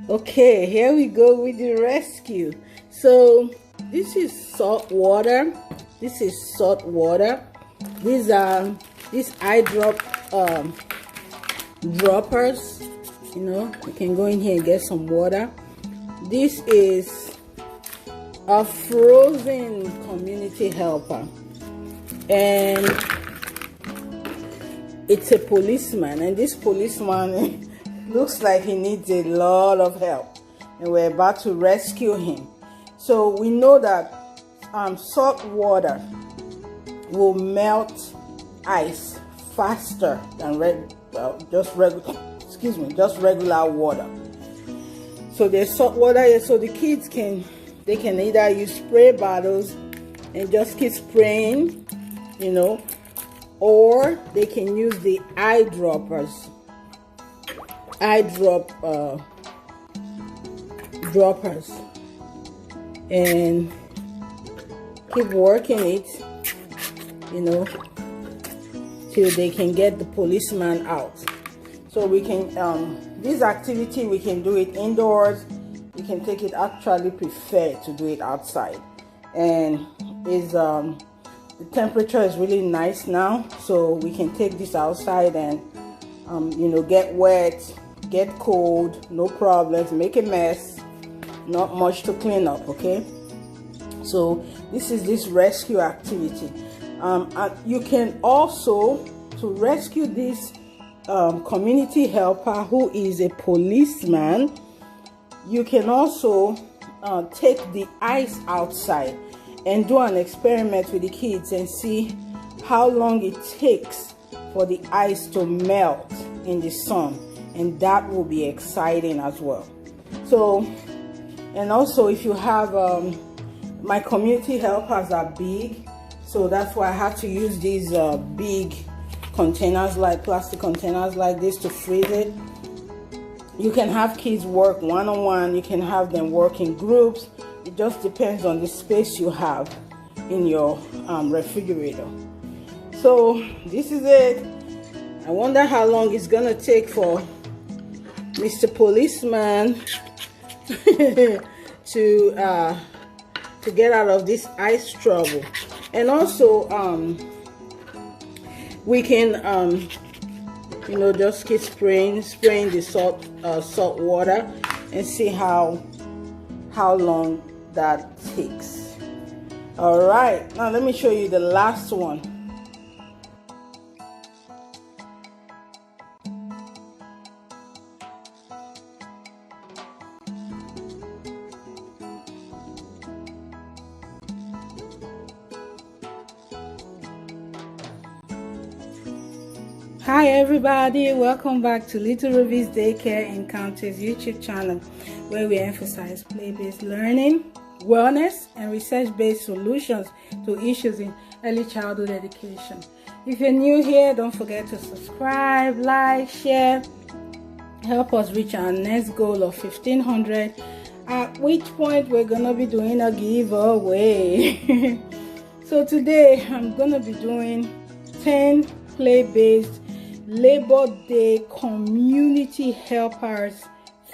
Okay, here we go with the rescue. So this is salt water. This is salt water. These are eye droppers. You know, you can go in here and get some water. This is a frozen community helper, and it's a policeman, and this policeman looks like he needs a lot of help, and we're about to rescue him. So we know that salt water will melt ice faster than just regular water. So there's salt water here, so the kids can either use spray bottles and just keep spraying, you know, or they can use the eye droppers. Droppers and keep working it, you know, till they can get the policeman out. So we can this activity, we can do it indoors. You can take it, actually prefer to do it outside, and is the temperature is really nice now, so we can take this outside and you know, get wet, get cold, no problems, make a mess, not much to clean up. Okay, so this is this rescue activity. You can also, to rescue this community helper who is a policeman, you can also take the ice outside and do an experiment with the kids and see how long it takes for the ice to melt in the sun, and that will be exciting as well. So, and also if you have my community helpers are big, so that's why I have to use these big containers, like plastic containers like this, to freeze it. You can have kids work one-on-one, you can have them work in groups. It just depends on the space you have in your refrigerator. So this is it. I wonder how long it's gonna take for Mr. Policeman to get out of this ice trouble. And also we can you know, just keep spraying the salt water and see how long that takes. All right, now let me show you the last one. Hi everybody, welcome back to Little Rubies Daycare Encounters YouTube channel, where we emphasize play-based learning, wellness, and research-based solutions to issues in early childhood education. If you're new here, don't forget to subscribe, like, share, help us reach our next goal of 1500, at which point we're gonna be doing a giveaway. So today I'm gonna be doing 10 play-based Labor Day community helpers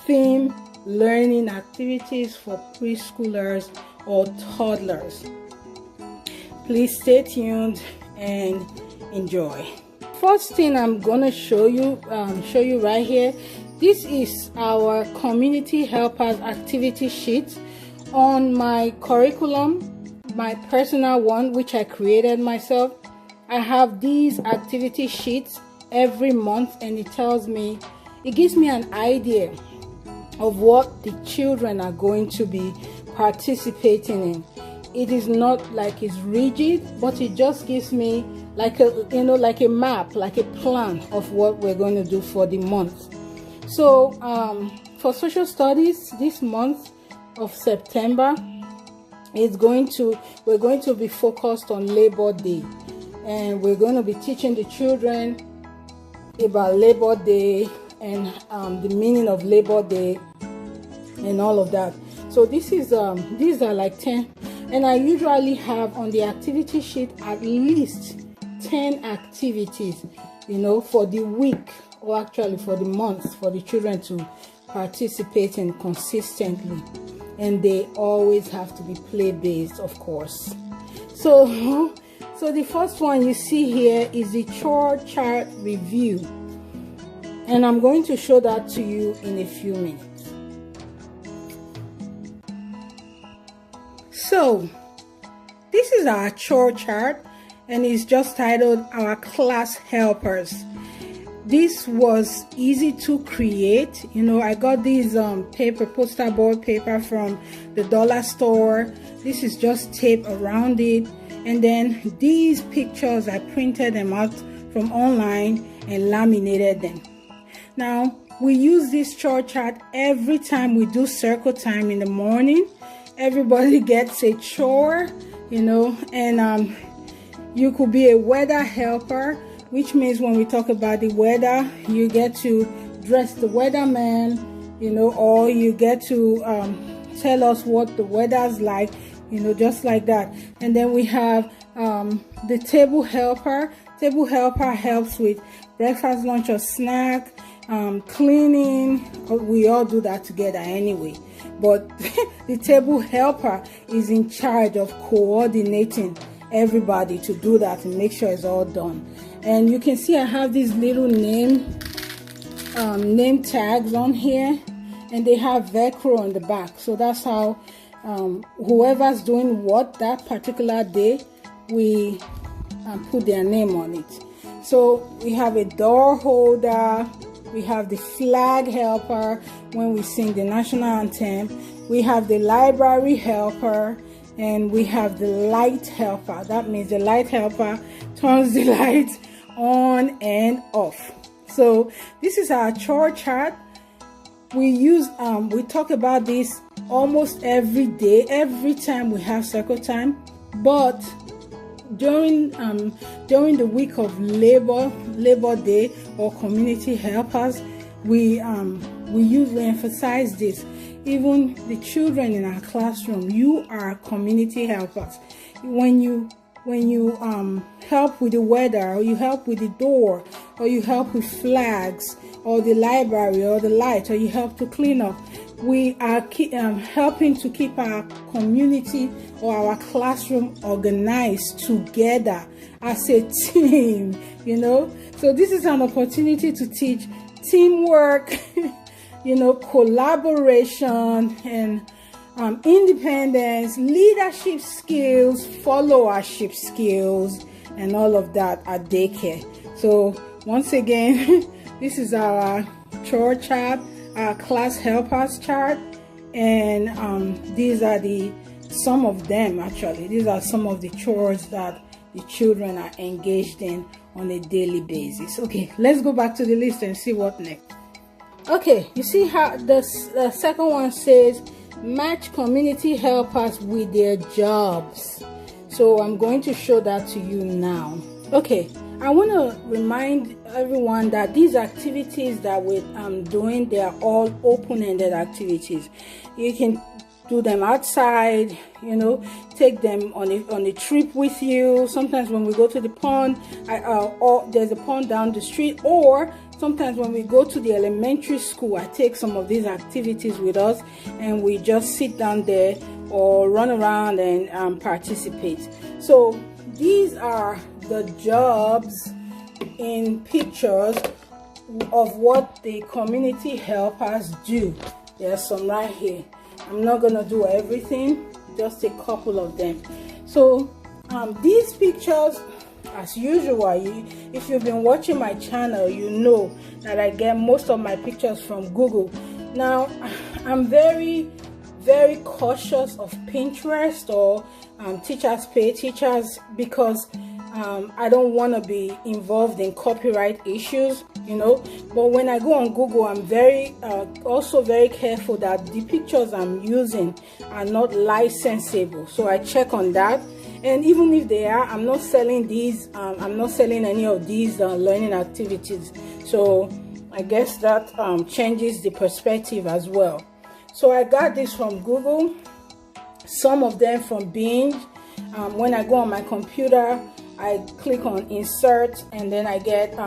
theme learning activities for preschoolers or toddlers. Please stay tuned and enjoy. First thing I'm gonna show you right here. This is our community helpers activity sheet on my curriculum, my personal one, which I created myself. I have these activity sheets every month, and it gives me an idea of what the children are going to be participating in. It is not like it's rigid, but it just gives me like a, you know, like a map, like a plan of what we're going to do for the month. So for social studies, this month of September we're going to be focused on Labor Day, and we're going to be teaching the children about Labor Day and the meaning of Labor Day and all of that. So this is these are like 10, and I usually have on the activity sheet at least 10 activities, you know, for the week, or actually for the month, for the children to participating consistently, and they always have to be play-based, of course. So the first one you see here is the chore chart review, and I'm going to show that to you in a few minutes. So this is our chore chart, and it's just titled Our Class Helpers. This was easy to create. You know, I got these poster board paper from the dollar store. This is just tape around it, and then these pictures, I printed them out from online and laminated them. Now we use this chore chart every time we do circle time in the morning. Everybody gets a chore, you know, and you could be a weather helper, which means when we talk about the weather, you get to dress the weatherman, you know, or you get to tell us what the weather's like, you know, just like that. And then we have the table helper. Table helper helps with breakfast, lunch, or snack, cleaning. We all do that together anyway. But the table helper is in charge of coordinating everybody to do that and make sure it's all done. And you can see I have these little name tags on here, and they have Velcro on the back. So that's how whoever's doing what that particular day, we put their name on it. So we have a door holder. We have the flag helper when we sing the national anthem. We have the library helper, and we have the light helper. That means the light helper turns the lights on and off. So this is our chore chart. We use we talk about this almost every day, every time we have circle time. But during the week of Labor Day or community helpers, we usually emphasize this. Even the children in our classroom, you are community helpers. When you help with the weather, or you help with the door, or you help with flags, or the library, or the light, or you help to clean up, we are helping to keep our community or our classroom organized together as a team, you know. So this is an opportunity to teach teamwork, you know, collaboration, and independence, leadership skills, followership skills, and all of that at daycare. So once again, this is our chore chart, our class helpers chart, and these are some of them. Actually, these are some of the chores that the children are engaged in on a daily basis. Okay, let's go back to the list and see what next. Okay, you see how the second one says match community helpers with their jobs. So I'm going to show that to you now. Okay, I want to remind everyone that these activities that we're doing, they are all open-ended activities. You can do them outside, you know, take them on a trip with you. Sometimes when we go to the pond, or there's a pond down the street, or sometimes when we go to the elementary school, I take some of these activities with us, and we just sit down there or run around and participate. So these are the jobs in pictures of what the community helpers do. There's some right here. I'm not gonna do everything, just a couple of them. So these pictures, as usual, if you've been watching my channel, you know that I get most of my pictures from Google. Now I'm very cautious of Pinterest or teachers pay teachers, because I don't want to be involved in copyright issues, you know. But when I go on Google, I'm also very careful that the pictures I'm using are not licensable. So I check on that. And even if they are, I'm not selling these. I'm not selling any of these learning activities. So I guess that changes the perspective as well. So I got this from Google, some of them from Binge. When I go on my computer, I click on insert, and then I get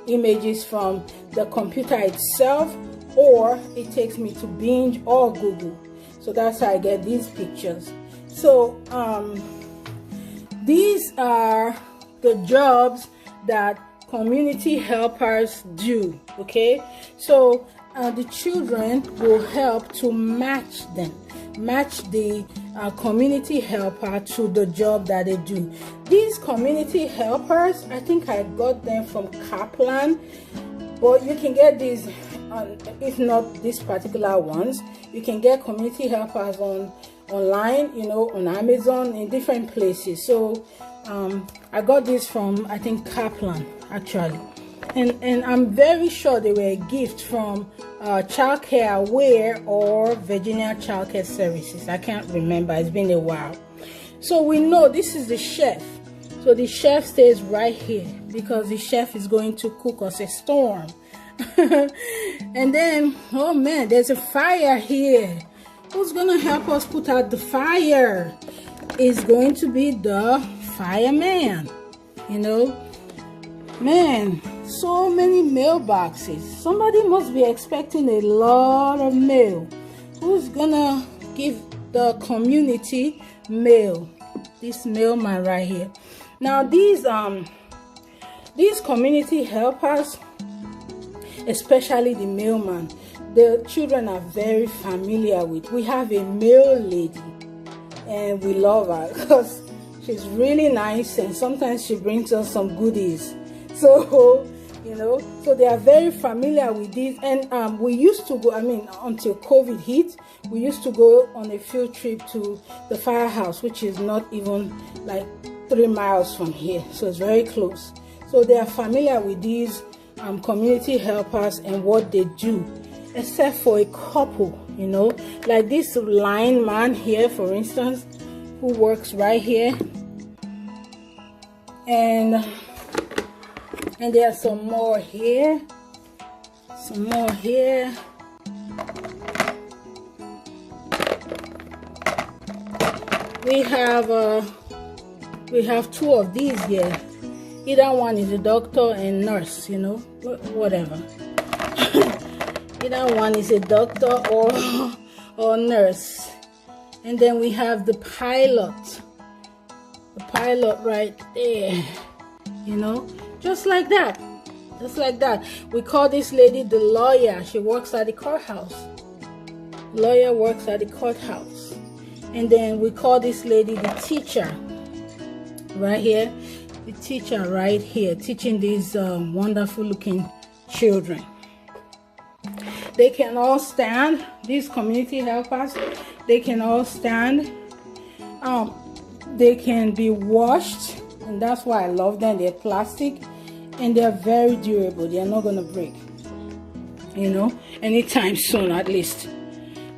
images from the computer itself, or it takes me to Binge or Google. So that's how I get these pictures. So these are the jobs that community helpers do. Okay, so the children will help to match the community helper to the job that they do. These community helpers, I think I got them from Kaplan, but you can get these if not these particular ones, you can get community helpers online, you know, on Amazon, in different places. So I got this from, I think, Kaplan actually, and I'm very sure they were a gift from Childcare Aware or Virginia Childcare Services. I can't remember, it's been a while. So we know this is the chef, so the chef stays right here because the chef is going to cook us a storm. And then, oh man, there's a fire here. Who's gonna help us put out the fire? Is going to be the fireman. You know, man, so many mailboxes. Somebody must be expecting a lot of mail. Who's gonna give the community mail? This mailman right here. Now these community helpers, especially the mailman, the children are very familiar with. We have a mail lady and we love her because she's really nice, and sometimes she brings us some goodies. So you know, so they are very familiar with this. And we used to go, I mean, until COVID hit, we used to go on a field trip to the firehouse, which is not even like 3 miles from here, so it's very close. So they are familiar with these community helpers and what they do, except for a couple, you know, like this line man here, for instance, who works right here, and there are some more here, we have 2 of these here. Either one is a doctor and nurse, you know, whatever. Either one is a doctor or nurse. And then we have the pilot right there, you know, just like that. We call this lady the lawyer. She works at the courthouse. Lawyer works at the courthouse. And then we call this lady the teacher right here. The teacher right here, teaching these wonderful looking children. They can all stand. These community helpers, they can all stand. They can be washed, and that's why I love them. They're plastic and they're very durable. They're not gonna break, you know, anytime soon at least.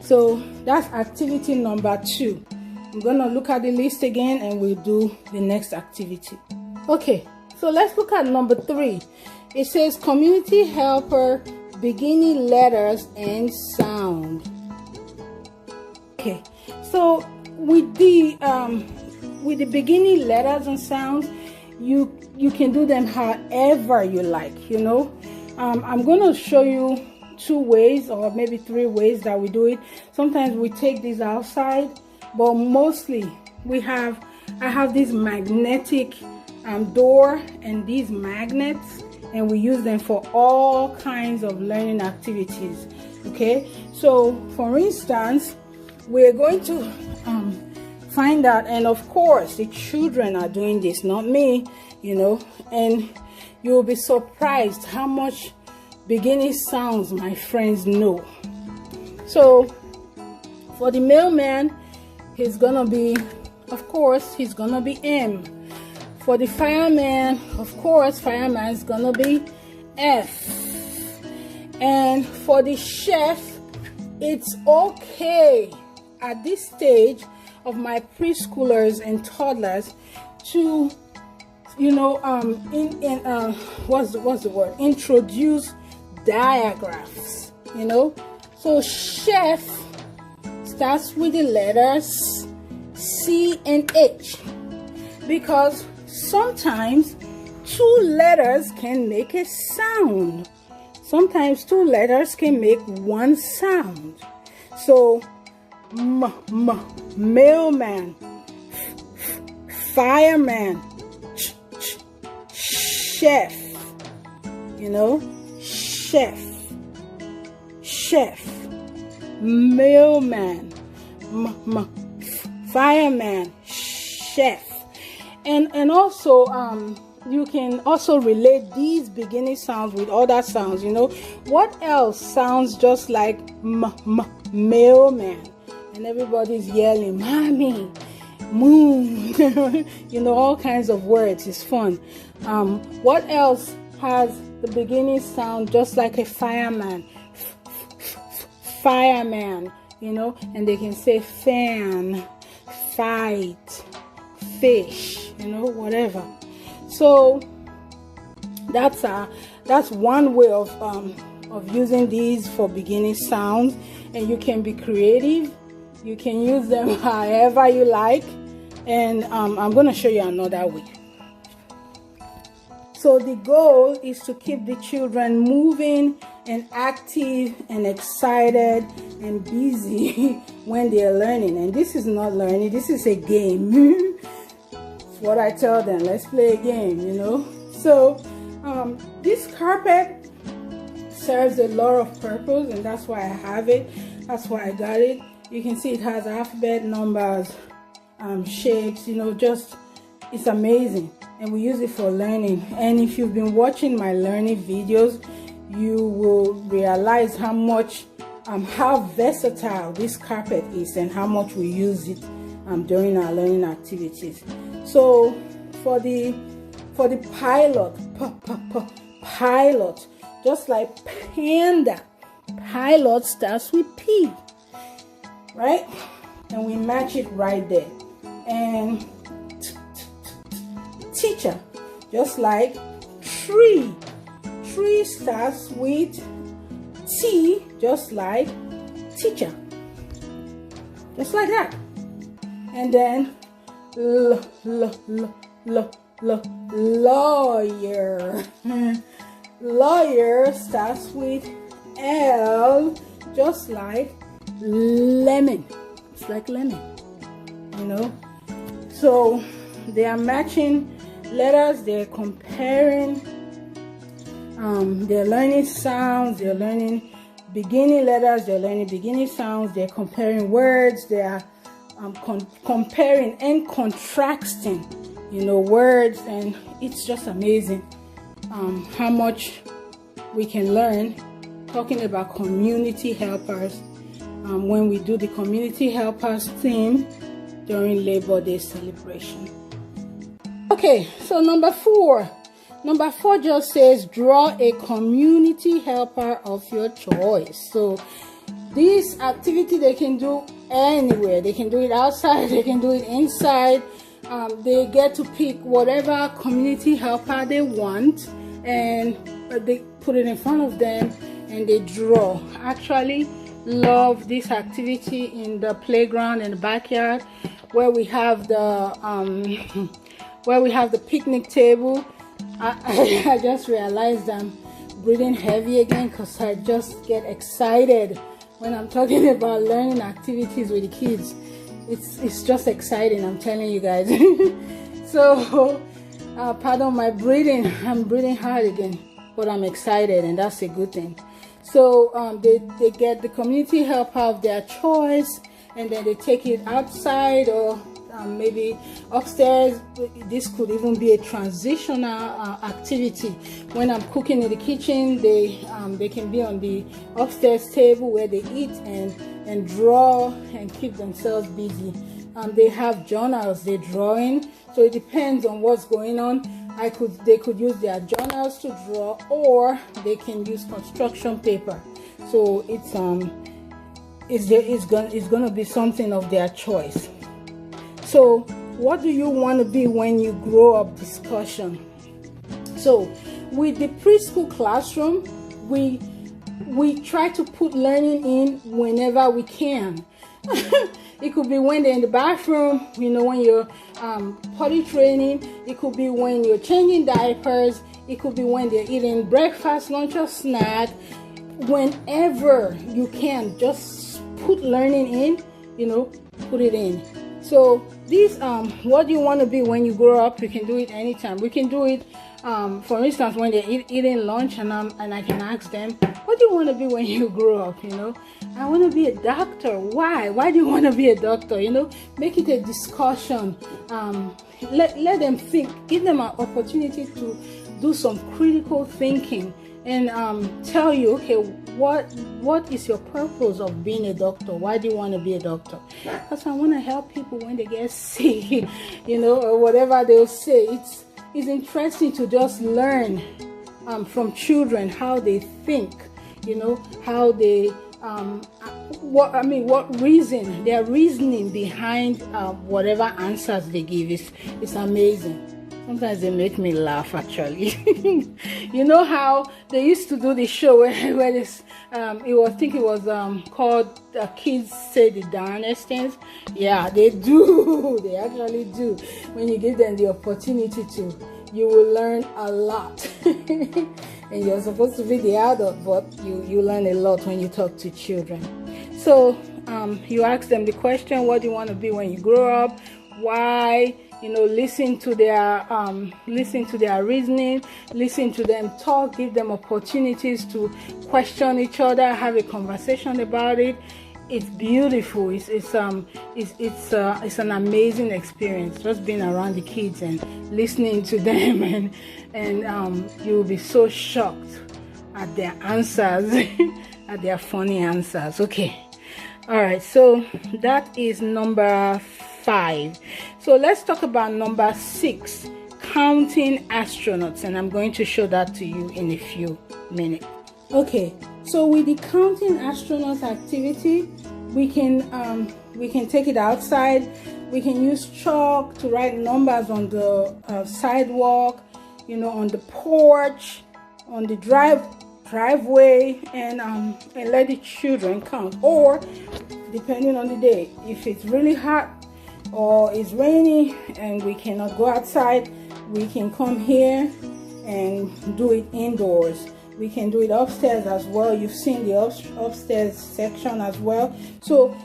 So that's activity number 2. I'm gonna look at the list again and we'll do the next activity. Okay, so let's look at number 3. It says community helper beginning letters and sound. Okay, so with the beginning letters and sounds, you can do them however you like, you know. I'm gonna show you 2 ways or maybe 3 ways that we do it. Sometimes we take these outside, but mostly I have this magnetic door and these magnets, and we use them for all kinds of learning activities. Okay, so for instance, we're going to find out, and of course the children are doing this, not me, you know, and you'll be surprised how much beginning sounds my friends know. So for the mailman, he's gonna be, of course, he's gonna be M. For the fireman, of course, fireman is gonna be F. And for the chef, it's okay at this stage of my preschoolers and toddlers to, you know, what's the word? Introduce diagrams, you know. So chef starts with the letters C and H, because sometimes 2 letters can make a sound. sometimes two letters can make one sound. So mailman, fireman, chef, you know, chef, mailman, fireman, chef. And also you can also relate these beginning sounds with other sounds. You know, what else sounds just like mailman? And everybody's yelling, mommy, moon, you know, all kinds of words. It's fun. What else has the beginning sound just like a fireman? Fireman, you know, and they can say fan, fight, fish, you know, whatever. So that's one way of using these for beginning sounds. And you can be creative. You can use them however you like. And I'm going to show you another way. So the goal is to keep the children moving and active and excited and busy when they are learning. And this is not learning, this is a game. It's what I tell them, let's play a game, you know. So this carpet serves a lot of purpose, and that's why I have it. That's why I got it. You can see it has alphabet, numbers, shapes, you know, just it's amazing. And we use it for learning. And if you've been watching my learning videos, you will realize how much how versatile this carpet is and how much we use it during our learning activities. So for the pilot, just like panda, pilot starts with P, right? And we match it right there. And teacher, just like tree starts with T, just like teacher, just like that. And then lawyer. Lawyer starts with L, just like lemon. It's like lemon, you know. So they are matching letters, they're comparing, they're learning sounds, they're learning beginning letters, they're learning beginning sounds, they're comparing words, they are comparing and contrasting, you know, words. And it's just amazing how much we can learn talking about community helpers when we do the community helpers theme during Labor Day celebration. Okay, so number four just says draw a community helper of your choice. So this activity they can do anywhere. They can do it outside, they can do it inside. They get to pick whatever community helper they want, and they put it in front of them and they draw. Actually love this activity in the playground in the backyard where we have the picnic table. I just realized I'm breathing heavy again because I just get excited when I'm talking about learning activities with the kids. It's just exciting, I'm telling you guys. So pardon my breathing, I'm breathing hard again, but I'm excited, and that's a good thing. So they get the community helper of their choice, and then they take it outside or maybe upstairs. This could even be a transitional activity. When I'm cooking in the kitchen, they can be on the upstairs table where they eat and draw and keep themselves busy. They have journals they draw in, so it depends on what's going on. They could use their journals to draw, or they can use construction paper. So it's gonna be something of their choice. So what do you want to be when you grow up? Discussion. So with the preschool classroom, we try to put learning in whenever we can. It could be when they're in the bathroom, you know, when you're potty training. It could be when you're changing diapers. It could be when they're eating breakfast, lunch, or snack. Whenever you can, just put learning in, you know, put it in. So these what do you want to be when you grow up? You can do it anytime. We can do it for instance when they're eating lunch, and I can ask them, what do you want to be when you grow up? You know, I want to be a doctor. Why do you want to be a doctor? You know, make it a discussion. Let them think, give them an opportunity to do some critical thinking, and tell you, okay, what is your purpose of being a doctor? Why do you want to be a doctor? Because I want to help people when they get sick, you know, or whatever they'll say. It's interesting to just learn from children how they think, you know, how they what reason, their reasoning behind whatever answers they give is amazing. Sometimes they make me laugh, actually. You know how they used to do the show where this, I think it was called Kids Say the Darnest Things. Yeah, they do. They actually do. When you give them the opportunity to, you will learn a lot. And you're supposed to be the adult, but you learn a lot when you talk to children. So you ask them the question, what do you want to be when you grow up? Why? You know, listen to their reasoning, listen to them talk, give them opportunities to question each other, have a conversation about it. It's beautiful. It's an amazing experience, just being around the kids and listening to them, and you'll be so shocked at their answers, at their funny answers. Okay, all right. So that is number 5. So let's talk about number 6, counting astronauts, and I'm going to show that to you in a few minutes. Okay, so with the counting astronauts activity, we can take it outside. We can use chalk to write numbers on the sidewalk, you know, on the porch, on the driveway, and let the children count. Or depending on the day, if it's really hot or it's rainy and we cannot go outside, we can come here and do it indoors. We can do it upstairs as well. You've seen the upstairs section as well. So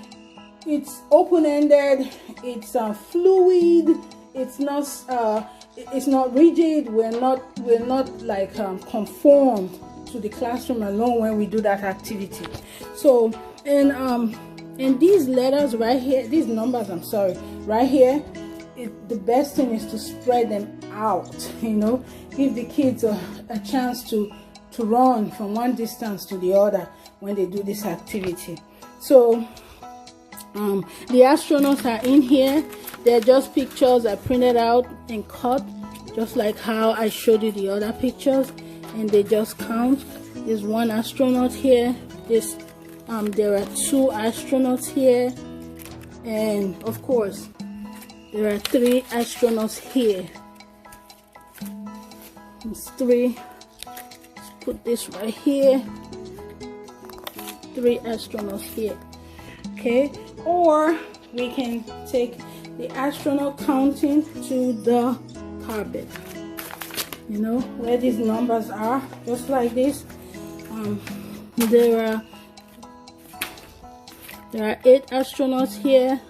it's open-ended, it's fluid, it's not rigid. We're not like conformed to the classroom alone when we do that activity. So and these letters right here, these numbers, I'm sorry, right here, the best thing is to spread them out, you know, give the kids a chance to run from one distance to the other when they do this activity. So the astronauts are in here. They're just pictures I printed out and cut, just like how I showed you the other pictures, and they just count. There's one astronaut here. There are 2 astronauts here, and of course there are 3 astronauts here. It's 3. Let's put this right here. 3 astronauts here. Okay, or we can take the astronaut counting to the carpet, you know, where these numbers are, just like this. There are 8 astronauts here.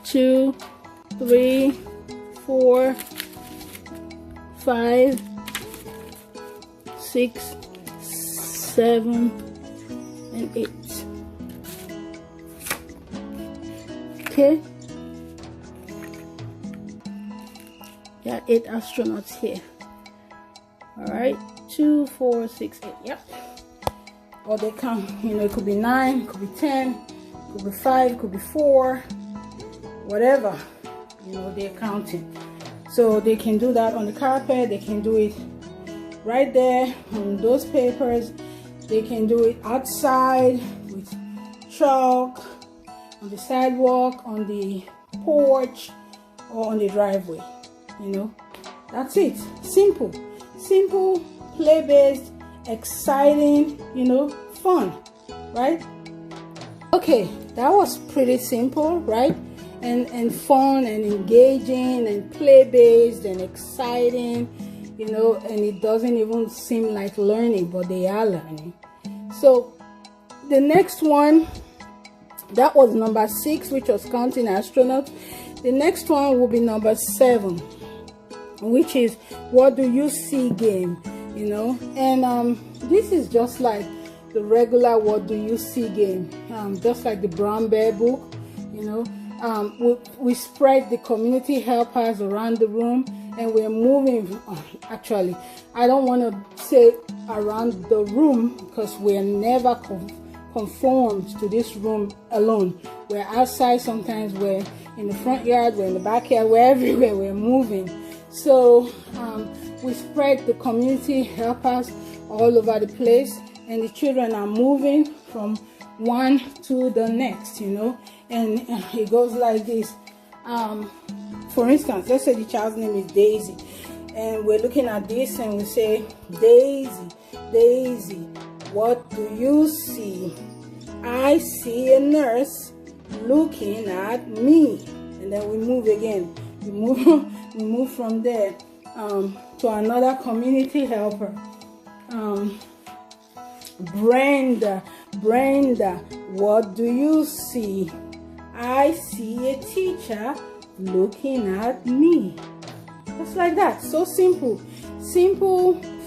2, 3, 4, 5, 6, 7, and 8. Okay, there are 8 astronauts here. All right, 2, 4, 6, 8. Yep. Or they count, you know, it could be 9, it could be 10, it could be 5, it could be 4, whatever, you know, they're counting. So they can do that on the carpet, they can do it right there on those papers, they can do it outside with chalk, on the sidewalk, on the porch, or on the driveway. You know, that's it. Simple, play-based, exciting, you know, fun, right? Okay, that was pretty simple, right? and fun and engaging and play-based and exciting, you know, and it doesn't even seem like learning, but they are learning. So the next one, that was number 6, which was counting astronauts. The next one will be number 7, which is what do you see game, you know. And this is just like the regular what do you see game, just like the brown bear book, you know. We spread the community helpers around the room, and we're moving. Actually, I don't want to say around the room, because we're never conformed to this room alone. We're outside, sometimes we're in the front yard, we're in the backyard, we're everywhere, we're moving. So we spread the community helpers all over the place, and the children are moving from one to the next, you know. And it goes like this. For instance, let's say the child's name is Daisy, and we're looking at this and we say, Daisy, Daisy, what do you see? I see a nurse looking at me. And then we move again. We move from there to another community helper. Brenda, what do you see? I see a teacher looking at me. Just like that. So simple,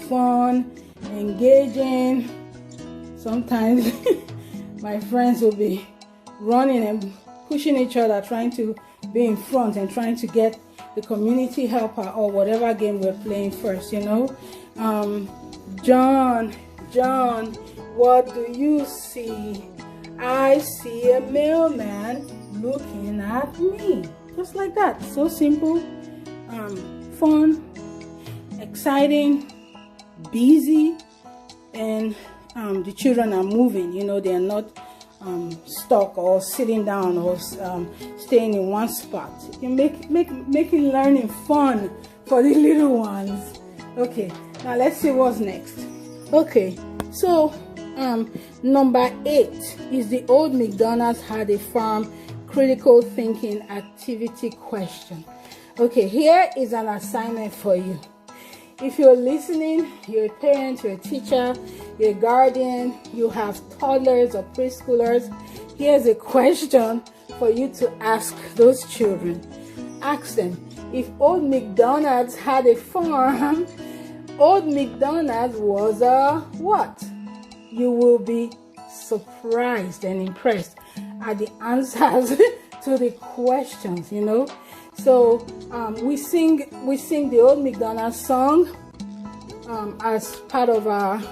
fun, engaging. Sometimes my friends will be running and pushing each other, trying to be in front and trying to get the community helper or whatever game we're playing first, you know. John, what do you see? I see a mailman looking at me. Just like that. So simple, fun, exciting, busy, and the children are moving, you know. They're not stuck or sitting down or staying in one spot. You making learning fun for the little ones. Okay, now let's see what's next. Okay, so number 8 is the Old MacDonald's Had a Farm critical thinking activity question. Okay, here is an assignment for you. If you're listening, you're a parent, you're a teacher, you're a guardian, you have toddlers or preschoolers, here's a question for you to ask those children. Ask them, if Old MacDonald's had a farm, Old MacDonald was a what? You will be surprised and impressed at the answers to the questions, you know. So we sing the Old MacDonald song as part of our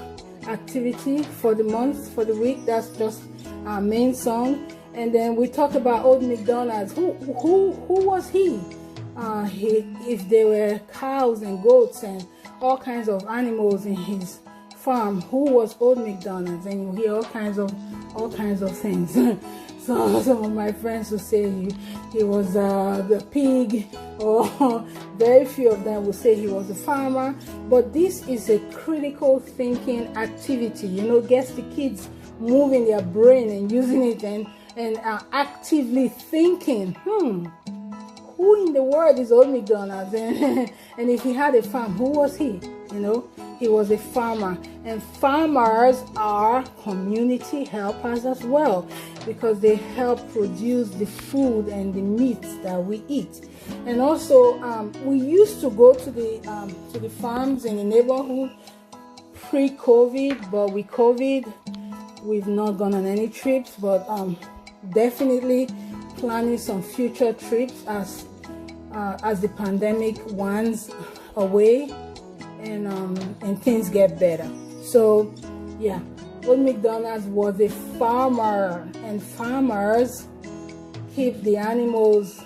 activity for the month, for the week. That's just our main song. And then we talk about Old MacDonald. Who was he? If there were cows and goats and all kinds of animals in his farm, who was Old MacDonald? And you hear all kinds of things. So some of my friends will say he was the pig, or very few of them will say he was a farmer. But this is a critical thinking activity, you know, gets the kids moving their brain and using it and actively thinking, who in the world is Old MacDonald? And if he had a farm, who was he? You know, he was a farmer. And farmers are community helpers as well, because they help produce the food and the meat that we eat. And also, we used to go to the farms in the neighborhood pre-COVID, but with COVID, we've not gone on any trips. But definitely planning some future trips as the pandemic winds away and things get better. So yeah, Old MacDonald was a farmer, and farmers keep the animals.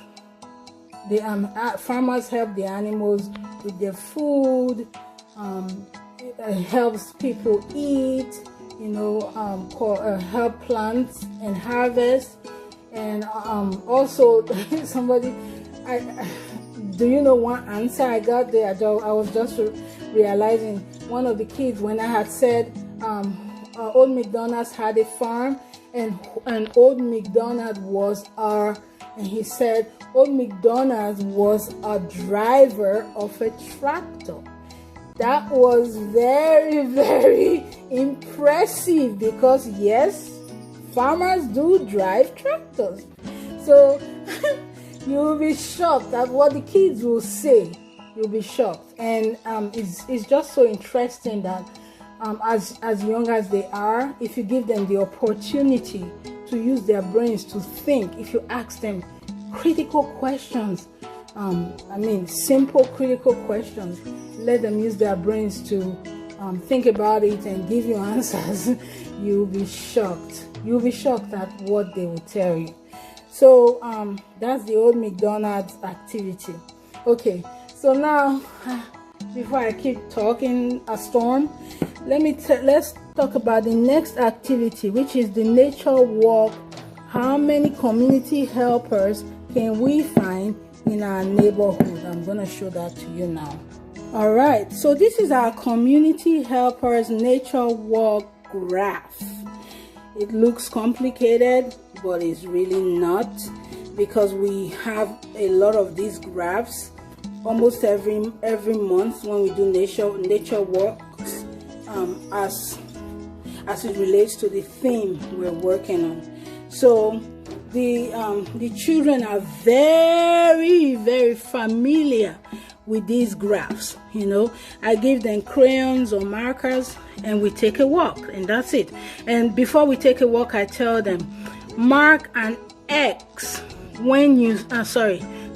Farmers help the animals with their food. It helps people eat. You know, help plants and harvest. And also somebody, do you know one answer I got there? I was just realizing one of the kids, when I had said Old MacDonald's had a farm, and Old MacDonald was our and he said Old MacDonald was a driver of a tractor. That was very, very impressive, because yes, farmers do drive tractors. So you'll be shocked at what the kids will say. You'll be shocked. And it's just so interesting that as young as they are, if you give them the opportunity to use their brains to think, if you ask them critical questions, simple critical questions, let them use their brains to think about it and give you answers, you'll be shocked. You'll be shocked at what they will tell you. So that's the Old MacDonald's activity. Okay, so now before I keep talking a storm, let's talk about the next activity, which is the nature walk. How many community helpers can we find in our neighborhood? I'm going to show that to you now. All right, so this is our community helpers nature walk graph. It looks complicated, but it's really not, because we have a lot of these graphs almost every month when we do nature walks, as it relates to the theme we're working on. So the children are very, very familiar with these graphs. I give them crayons or markers and we take a walk, and that's it. And before we take a walk, I tell them, mark an X when you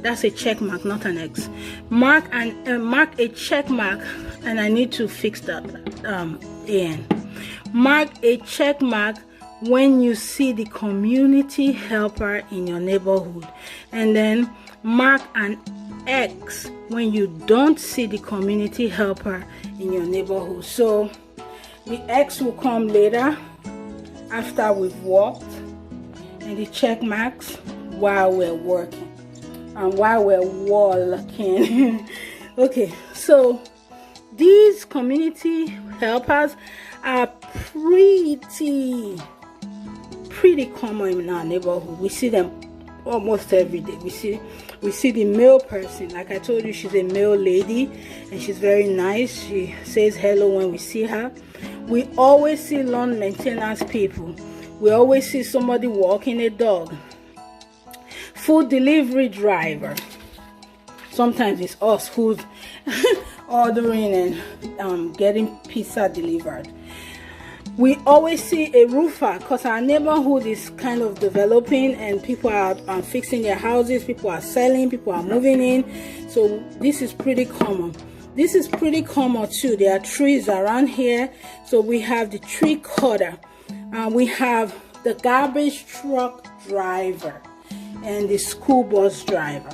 that's a check mark, not an X. Mark a check mark, and I need to fix that AN. Mark a check mark when you see the community helper in your neighborhood, and then mark an X when you don't see the community helper in your neighborhood. So the X will come later, after we've walked, and the check marks while we're working and while we're walking. Okay, so these community helpers are pretty common in our neighborhood. We see them almost every day. We see the male person. Like I told you, she's a male lady and she's very nice. She says hello when we see her. We always see lawn maintenance people. We always see somebody walking a dog. Food delivery driver. Sometimes it's us who's ordering and getting pizza delivered. We always see a roofer, because our neighborhood is kind of developing and people are fixing their houses, people are selling, people are moving in. So this is pretty common. This is pretty common too. There are trees around here. So we have the tree cutter. We have the garbage truck driver and the school bus driver.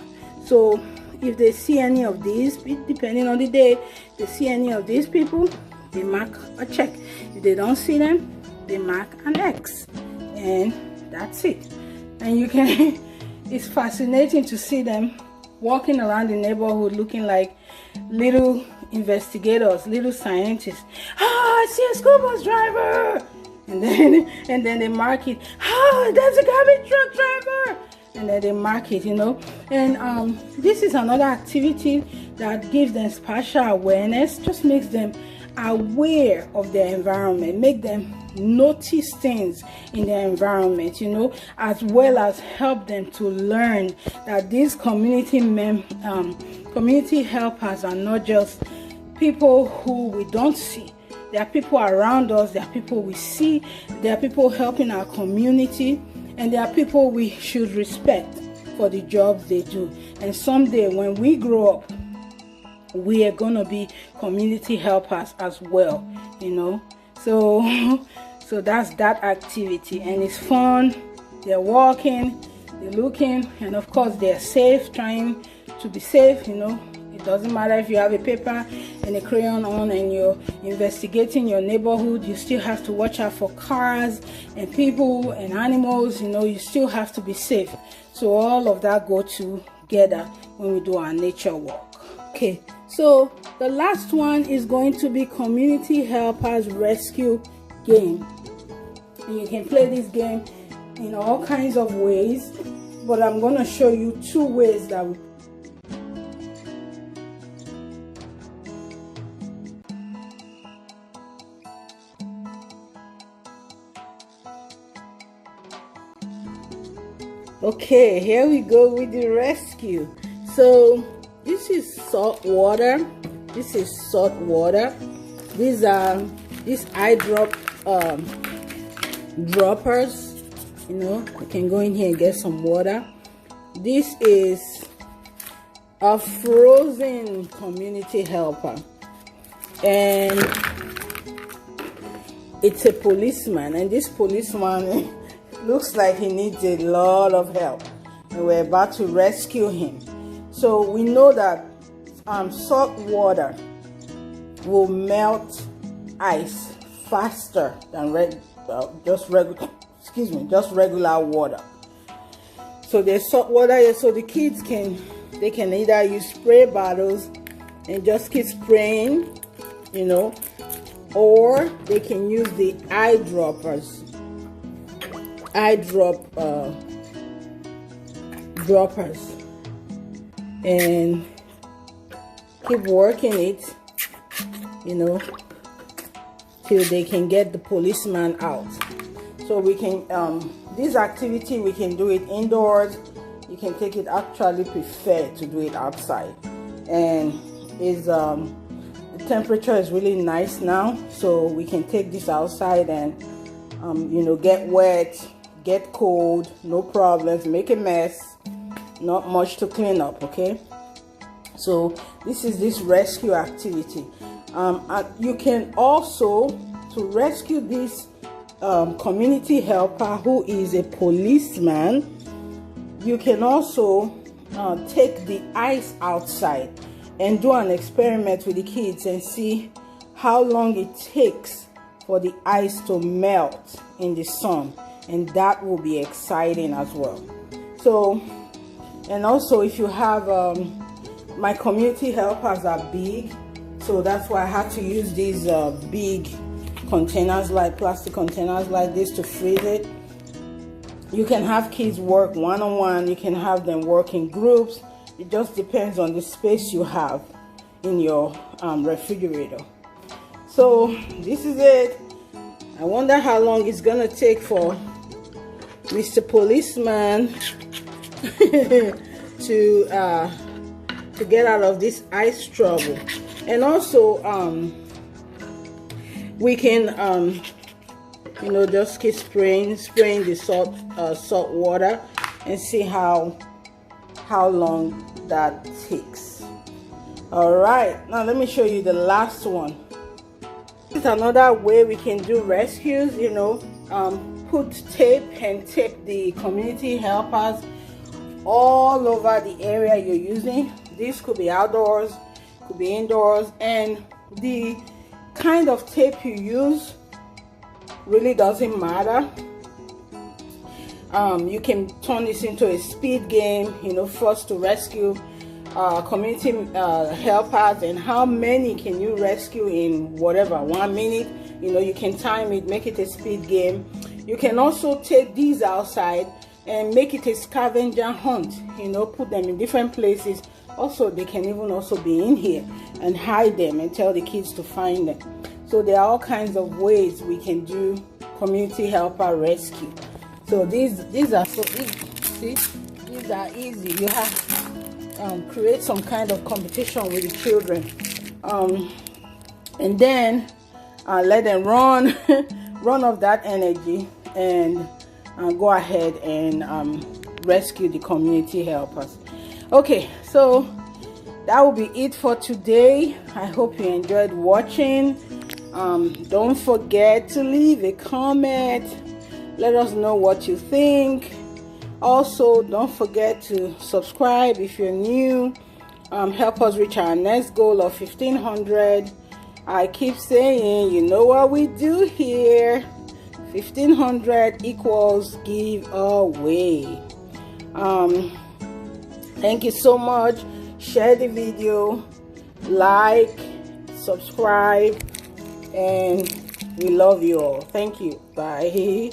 So if they see any of these, depending on the day, they see any of these people, they mark a check. If they don't see them, they mark an X, and that's it. And you can it's fascinating to see them walking around the neighborhood looking like little investigators, little scientists. I see a school bus driver, and then they mark it. That's a garbage truck driver, and then they mark it, And this is another activity that gives them spatial awareness, just makes them aware of their environment, make them notice things in their environment, as well as help them to learn that these community helpers are not just people who we don't see. There are people around us, there are people we see, there are people helping our community, and there are people we should respect for the jobs they do. And someday when we grow up, we are going to be community helpers as well, so that's that activity, and it's fun. They're walking, they're looking, and of course they're safe, trying to be safe. It doesn't matter if you have a paper and a crayon on and you're investigating your neighborhood, you still have to watch out for cars and people and animals. You still have to be safe. So all of that go together when we do our nature walk. Okay, so the last one is going to be community helpers rescue game. And you can play this game in all kinds of ways. but I'm going to show you 2 ways that we Okay, here we go with the rescue. So this is salt water. This is salt water. These are eye droppers. You know, you can go in here and get some water. This is a frozen community helper, and it's a policeman, and this policeman looks like he needs a lot of help, and we're about to rescue him. So we know that salt water will melt ice faster than just regular water. So there's salt water here, so the kids can either use spray bottles and just keep spraying, you know, or they can use the eye droppers. Droppers, and keep working it, you know, till they can get the policeman out. So we can this activity, we can do it indoors. You can take it, actually prefer to do it outside, and is the temperature is really nice now, so we can take this outside and you know, get wet, get cold, no problems, make a mess, not much to clean up. Okay, so this is this rescue activity. You can also, to rescue this community helper who is a policeman, you can also take the ice outside and do an experiment with the kids and see how long it takes for the ice to melt in the sun, and that will be exciting as well. So, and also if you have my community helpers are big, so that's why I had to use these big containers, like plastic containers like this, to freeze it. You can have kids work one-on-one, you can have them work in groups. It just depends on the space you have in your refrigerator. So this is it. I wonder how long it's gonna take for Mr. Policeman to get out of this ice trouble. And also we can you know, just keep spraying the salt water and see how long that takes. All right, now let me show you the last one. This is another way we can do rescues. You know, put tape and tape the community helpers all over the area you're using. This could be outdoors, could be indoors, and the kind of tape you use really doesn't matter. You can turn this into a speed game, you know, first to rescue community helpers, and how many can you rescue in whatever 1 minute. You know, you can time it, make it a speed game. You can also take these outside and make it a scavenger hunt, you know, put them in different places. Also, they can even also be in here and hide them and tell the kids to find them. So there are all kinds of ways we can do community helper rescue. So these are so easy. See, these are easy. You have to create some kind of competition with the children, and then let them run off that energy and go ahead and rescue the community helpers. Okay, so that will be it for today. I hope you enjoyed watching. Don't forget to leave a comment. Let us know what you think. Also, don't forget to subscribe if you're new. Help us reach our next goal of 1,500. I keep saying, you know what we do here. 1,500 equals giveaway. Thank you so much. Share the video, like, subscribe, and we love you all. Thank you. Bye.